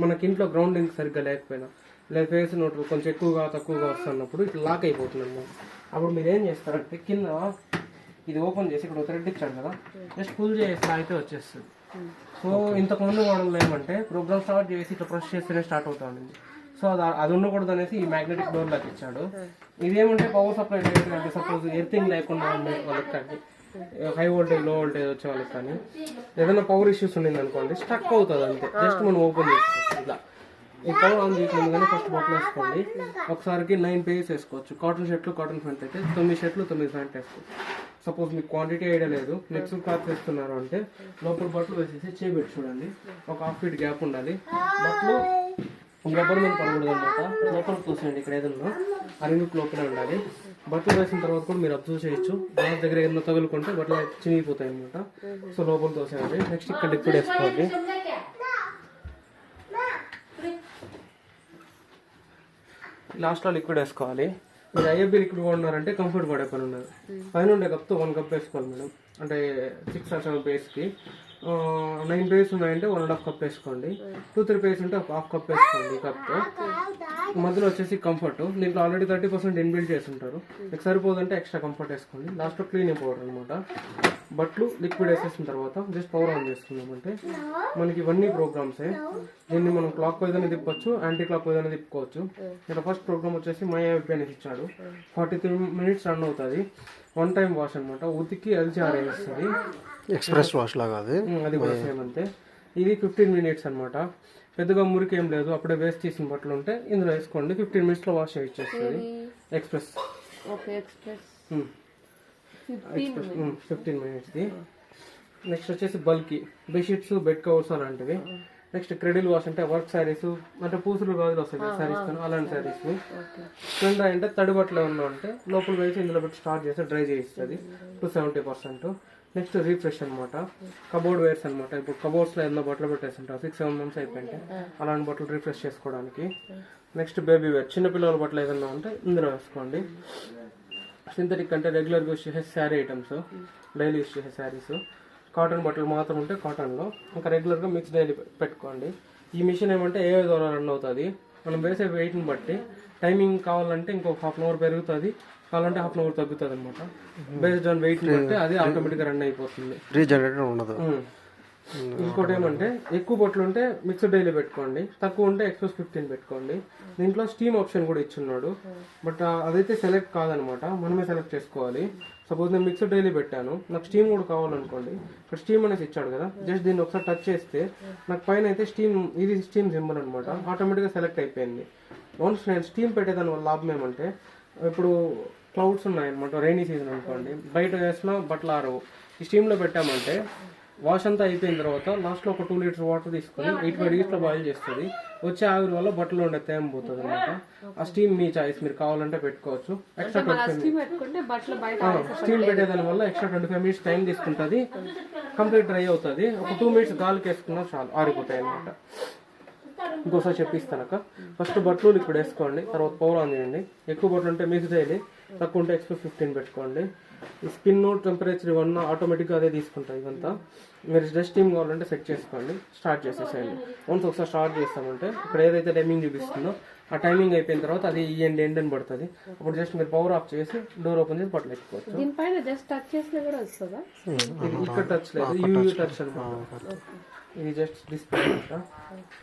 మనకి ఇంట్లో గ్రౌండింగ్ సరిగ్గా లేకపోయినా లేదా ఫేస్ నోట్ కొంచెం ఎక్కువగా తక్కువగా వస్తున్నప్పుడు ఇట్లా లాక్ అయిపోతుంది అన్నమాట. అప్పుడు మీరు ఏం చేస్తారంటే కింద ఇది ఓపెన్ చేసి ఇక్కడ థ్రెడ్ ఇచ్చాడు కదా, జస్ట్ పుల్ చేసి అయితే వచ్చేస్తుంది. సో ఇంతకుముందు మోడల్ ఏమంటే ప్రోగ్రామ్ స్టార్ట్ చేసి ఇట్లా ప్రెస్ చేస్తేనే స్టార్ట్ అవుతా ఉండింది. సో అది ఉండకూడదు అనేసి ఈ మ్యాగ్నెటిక్ డోర్ లాక్ ఇచ్చాడు. ఇదేమంటే పవర్ సప్లై అంటే సపోజ్ ఎర్తింగ్ లేకుండా ఉండే వాళ్ళకి కానీ, హై వోల్టేజ్ లో వోల్టేజ్ వచ్చే వాళ్ళకి కానీ ఏదైనా పవర్ ఇష్యూస్ ఉండింది అనుకోండి, స్టక్ అవుతుంది అంతే. జస్ట్ మనం ఓపెన్ చేసుకోవచ్చు ఇలా. ఈ పవర్ ఆన్ చేయకుండా కానీ ఫస్ట్ బట్టలు వేసుకోండి. ఒకసారికి 9 పేజెస్ వేసుకోవచ్చు. కాటన్ షర్ట్లు కాటన్ ప్యాంట్ అయితే 9 షర్ట్లు 9 ప్యాంట్ వేసుకోవచ్చు. సపోజ్ మీకు క్వాంటిటీ ఐడియా లేదు, నెక్స్ట్ క్లాత్ వేస్తున్నారు అంటే లోపల బట్టలు వేసేసి చేయబెట్టి చూడండి. ఒక 1/2 feet గ్యాప్ ఉండాలి. బట్టలు రబ్బర్ మీద పడకూడదు అనమాట. లోపల చూసేయండి, ఇక్కడ ఏదన్నా ఆ రింగ్ లోపలే ఉండాలి. బట్టలు వేసిన తర్వాత కూడా మీరు అబ్జర్వ్ చేయొచ్చు, గ్లాస్ దగ్గర ఏదైనా తగులుకుంటే బట్టలు చినిగిపోతాయి అనమాట. సో లోపల తోసేయండి. నెక్స్ట్ ఇక్కడ లిక్విడ్ వేసుకోవాలి. లాస్ట్లో లిక్విడ్ వేసుకోవాలి. మీరు ఐఎఫ్బి లిక్విడ్ కొన్నారంటే కంఫర్ట్ పడే పని ఉండదు. పైన ఉండే కప్తో 1 కప్ వేసుకోవాలి మేడం. అంటే 6 or 7 పేజ్కి 9 పేజెస్ ఉన్నాయంటే 1.5 కప్ వేసుకోండి. 2-3 పేజెస్ ఉంటే 1/2 కప్ వేసుకోండి. కప్తో మధ్యలో వచ్చేసి కంఫర్ట్. దీంట్లో ఆల్రెడీ 30% ఇన్బిల్డ్ చేసి ఉంటారు. మీకు సరిపోదంటే ఎక్స్ట్రా కంఫర్ట్ వేసుకోండి. లాస్ట్లో క్లీనింగ్ పౌడర్ అనమాట. బట్టలు లిక్విడ్ వేసేసిన తర్వాత జస్ట్ పవర్ ఆన్ చేసుకున్నామంటే మనకి ఇవన్నీ ప్రోగ్రామ్సే. దీన్ని మనం క్లాక్ వైజ్ అని తిప్పొచ్చు, యాంటీ క్లాక్ వైజ్ అని తిప్పుకోవచ్చు. ఇక్కడ ఫస్ట్ ప్రోగ్రామ్ వచ్చేసి మై ఐఎఫ్బి అని ఇచ్చాడు. 43 minutes రన్ అవుతుంది. 1 time వాష్ అనమాట. ఉతికి LCR వేస్తుంది. ఎక్స్ప్రెస్ వాష్ లాగా అది కూడా సేమ్ అంతే. ఇది 15 minutes అనమాట. పెద్దగా మురికి ఏం లేదు. అప్పుడే వేస్ట్ చేసిన బట్టలు ఉంటే ఇందులో వేసుకోండి. 15 minutes లో వాష్ చేసేస్తుంది. Express 15 minutes. నెక్స్ట్ వచ్చేసి బల్కీ బెడ్షీట్స్, బెడ్ కవర్స్ అలాంటివి. నెక్స్ట్ క్రెడిల్ వాష్ అంటే వర్క్ శారీస్, అంటే పూసులు గాజులు వస్తాయి కదా శారీస్, అలాంటి శారీస్. కింద అంటే తడి బట్టలు ఏమన్నా ఉంటే లోపల వేసి ఇందులో పెట్టి స్టార్ట్ చేస్తే డ్రై చేయిస్తుంది to 70%. నెక్స్ట్ రీఫ్రెష్ అనమాట. కబోర్డ్ వేర్స్ అనమాట. ఇప్పుడు కబోర్డ్స్లో ఏదైనా బట్టలు పెట్టేస్తుంటారు 6-7 months అయిపోయింటే అలాంటి బట్టలు రీఫ్రెష్ చేసుకోవడానికి. నెక్స్ట్ బేబీ వేర్, చిన్నపిల్లల బట్టలు ఏదైనా ఉంటే ఇందులో వేసుకోండి. సింథటిక్ అంటే రెగ్యులర్గా యూస్ చేసే శారీ ఐటమ్స్, డైలీ యూస్ చేసే శారీస్. కాటన్ బట్టలు మాత్రం ఉంటే కాటన్లో, ఇంకా రెగ్యులర్గా మిక్స్ డైలీ పెట్టుకోండి. ఈ మిషన్ ఏమంటే ఏ ద్వారా రన్ అవుతుంది, మనం వేసే వెయిట్ని బట్టి టైమింగ్ కావాలంటే ఇంకొక 1/2 hour పెరుగుతుంది, కావాలంటే 1/2 hour తగ్గుతుంది అనమాట. బేస్డ్ ఆన్ వెయిట్ని బట్టి అది ఆటోమేటిక్గా రన్ అయిపోతుంది. రీజనరేటర్ ఉండదు. ఇంకోటి ఏమంటే ఎక్కువ బట్టలు ఉంటే మిక్స్డ్ డైలీ పెట్టుకోండి, తక్కువ ఉంటే ఎక్స్ప్రెస్ 15 పెట్టుకోండి. దీంట్లో స్టీమ్ ఆప్షన్ కూడా ఇచ్చున్నాడు. బట్ అదైతే సెలెక్ట్ కాదనమాట, మనమే సెలెక్ట్ చేసుకోవాలి. సపోజ్ నేను మిక్స్డ్ డైలీ పెట్టాను, నాకు స్టీమ్ కూడా కావాలనుకోండి, ఇక్కడ స్టీమ్ అనేసి ఇచ్చాడు కదా, జస్ట్ దీన్ని ఒకసారి టచ్ చేస్తే నాకు పైన అయితే స్టీమ్, ఇది స్టీమ్ సింబల్ అనమాట, ఆటోమేటిక్గా సెలెక్ట్ అయిపోయింది. వన్స్ నేను స్టీమ్ పెట్టేదాని వల్ల లాభం ఏమంటే, ఇప్పుడు క్లౌడ్స్ ఉన్నాయన్నమాట, రైనీ సీజన్ అనుకోండి, బయట వేసినా బట్టలు ఆరవు. ఈ స్టీమ్లో పెట్టామంటే వాష్ అంతా అయిపోయిన తర్వాత లాస్ట్లో ఒక 2 liters వాటర్ తీసుకొని 85 degrees బాయిల్ చేస్తుంది. వచ్చే ఆవిరి వల్ల బట్టలు ఉండే తేమ పోతుంది అనమాట. ఆ స్టీమ్ మీ చాయిస్, మీరు కావాలంటే పెట్టుకోవచ్చు. ఎక్స్ట్రా 25 స్టీమ్ పెట్టేదాని వల్ల ఎక్స్ట్రా 25 minutes టైం తీసుకుంటుంది, కంప్లీట్ డ్రై అవుతుంది. ఒక 2 minutes గాలికి వేసుకున్నా చాలు, ఆరిపోతాయి అనమాట. ఇంకోసారి చెప్పిస్తానక, ఫస్ట్ బట్టలు లిక్విడ్ వేసుకోండి, తర్వాత పవర్ ఆన్ చేయండి. ఎక్కువ బట్టలు ఉంటే మిక్స్ చేయాలి, తక్కువ ఉంటే ఎక్స్ప్రెస్ 15 పెట్టుకోండి. ఈ స్పిన్ టెంపరేచర్ ఇవన్నీ ఆటోమేటిక్గా అదే తీసుకుంటాయి. ఇదంతా మీరు జస్ట్ స్టీమ్ కావాలంటే సెట్ చేసుకోండి, స్టార్ట్ చేసేసేయండి. వన్స్ ఒకసారి స్టార్ట్ చేస్తామంటే ఇక్కడ ఏదైతే టైమింగ్ చూపిస్తుందో ఆ టైమింగ్ అయిపోయిన తర్వాత అది ఎండ్ అని పడుతుంది. అప్పుడు జస్ట్ మీరు పవర్ ఆఫ్ చేసి డోర్ ఓపెన్ చేసి బట్టలు ఎత్తుకోవచ్చు. ఇక్కడ టచ్ లేదు, యూయూ టచ్ అనమాట. ఇది జస్ట్ డిస్ప్లే అనమాట.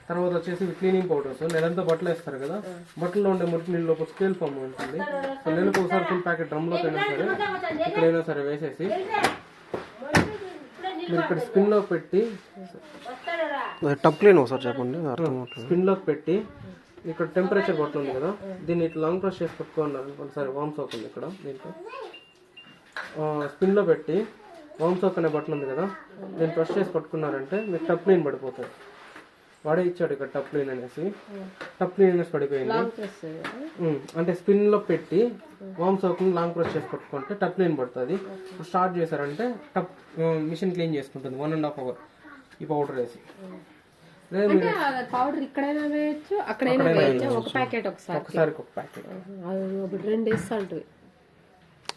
తర్వాత వచ్చేసి క్లీనింగ్ పౌడర్స్, నెలంతా బట్టలు వేస్తారు కదా, బట్టల్లో ఉండే మురికి నీళ్ళు ఒక స్కేల్ ఫామ్ ఉంటుంది. సో నెలకు ఒకసారి ఫుల్ ప్యాకెట్ డ్రమ్లోకి అయినా సరే ఇక్కడైనా సరే వేసేసి మీరు ఇక్కడ స్పిన్ లో పెట్టి, టప్ క్లీన్ ఒకసారి చెప్పండి. స్పిన్ లోకి పెట్టి ఇక్కడ టెంపరేచర్ బట్టలు ఉంది కదా, దీన్ని ఇట్లా లాంగ్ ప్రెస్ చేసి పెట్టుకున్నారు ఒకసారి. వామ్ సోక్ ఉంది ఇక్కడ, దీంట్లో స్పిన్ లో పెట్టి వామ్ సోక్ అనే బట్టలు ఉంది కదా, దీన్ని ప్రెస్ చేసి పట్టుకున్నారంటే మీకు టప్ క్లీన్ పడిపోతుంది. వాడే ఇచ్చాడు ఇక్కడ టప్ క్లీన్ అనేసి. టప్ క్లీన్ అనేసి పడిపోయింది అంటే స్పిన్ లో పెట్టి వామ్ సోక్ లాంగ్ ప్రెస్ చేసి పట్టుకుంటే టప్ క్లీన్ పడుతుంది. స్టార్ట్ చేశారంటే టప్ మిషన్ క్లీన్ చేసుకుంటుంది 1.5 hour ఈ పౌడర్ వేసి. పౌడర్ ఇక్కడైనా వేయచ్చు, అక్కడైనా వేయచ్చు. ఒక ప్యాకెట్ ఒకసారి, ఒకసారి ఒక ప్యాకెట్ 2 వేస్తా ఉంటుంది.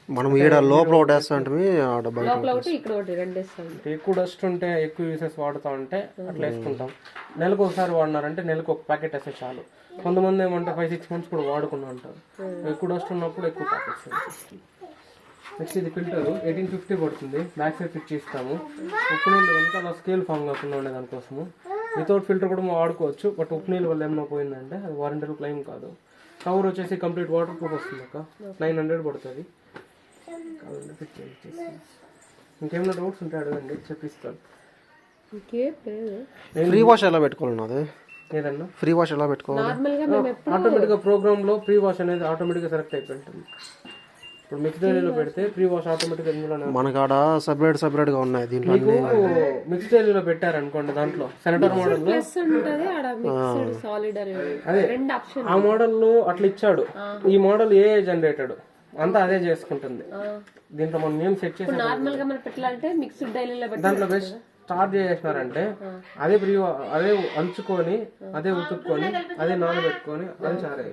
మనం ఈడ లోపల ఒకటి వేస్తా అంటే ఆడ బయట లోపల ఒకటి ఇక్కడ ఒకటి రెండు వేస్తాం. ఎక్కువ డస్ట్ ఉంటే ఎక్కువ యూసెస్ వాడుతూ ఉంటే అట్లా వేసుకుంటాం. నెలకు ఒకసారి వాడినారంటే నెలకు ఒక ప్యాకెట్ వేస్తే చాలు. కొంతమంది ఏమంటే 5-6 months కూడా వాడుకున్నా ఉంటారు. ఎక్కువ డస్ట్ ఉన్నప్పుడు ఎక్కువ ప్యాకెట్స్. నెక్స్ట్ ఇది ఫిల్టర్ 1850 పడుతుంది. బ్యాక్ సైడ్ ఫిట్ చేస్తాము. ఉప్పు నీళ్ళు కనుక అలా స్కేల్ ఫామ్ కాకుండా ఉండే దానికోసము. వితౌట్ ఫిల్టర్ కూడా మనం వాడుకోవచ్చు. బట్ ఉప్పు నీళ్ళు వల్ల ఏమైనా పోయిందంటే అది వారంటీలో క్లెయిమ్ కాదు. కవర్ వచ్చేసి కంప్లీట్ వాటర్ ప్రూఫ్ వస్తుంది అక్క. 900 పడుతుంది. ఇంకేమైనా డౌట్స్ ఉంటే అడగండి, చెప్పిస్తాను. ఇంకేం లేదు. ఫ్రీ వాష్ ఎలా పెట్టుకోవాలి నాది? ఏదన్నా ఫ్రీ వాష్ ఎలా పెట్టుకోవాలి? నార్మల్ గా మేము ఆటోమేటిక్గా ప్రోగ్రామ్ లో ప్రీ వాష్ అనేది ఆటోమేటిక్గా సెలెక్ట్ అయిపోయి ఉంటుంది. ఇప్పుడు మిక్స్ డైలీలో పెడితే ప్రీ వాష్ ఆటోమేటిక్గా ఇందులోనే. మనకు ఆడ సపరేట్ గా ఉన్నాయి. దీంట్లో మీకు మిక్స్ డైలీలో పెట్టారనుకోండి, దాంట్లో సెనేటర్ మోడల్ ప్లస్ ఉంటది ఆడ మిక్స్డ్ సాలిడ్ అని రెండు ఆప్షన్. ఆ మోడల్ అట్లా ఇచ్చాడు. ఈ మోడల్ ఏ జనరేటెడ్ అంతా అదే చేసుకుంటుంది. దీంట్లో మనం ఏం సెట్ చేసి నార్మల్ గా మనం పెట్టాలంటే మిక్స్డ్ డైలీలో పెట్టి దాంట్లో బెస్ట్ చార్జ్ చేసినారంటే అదే అదే అంచుకొని అదే ఉతుక్కొని అదే నానబెట్టుకొని అదే చారే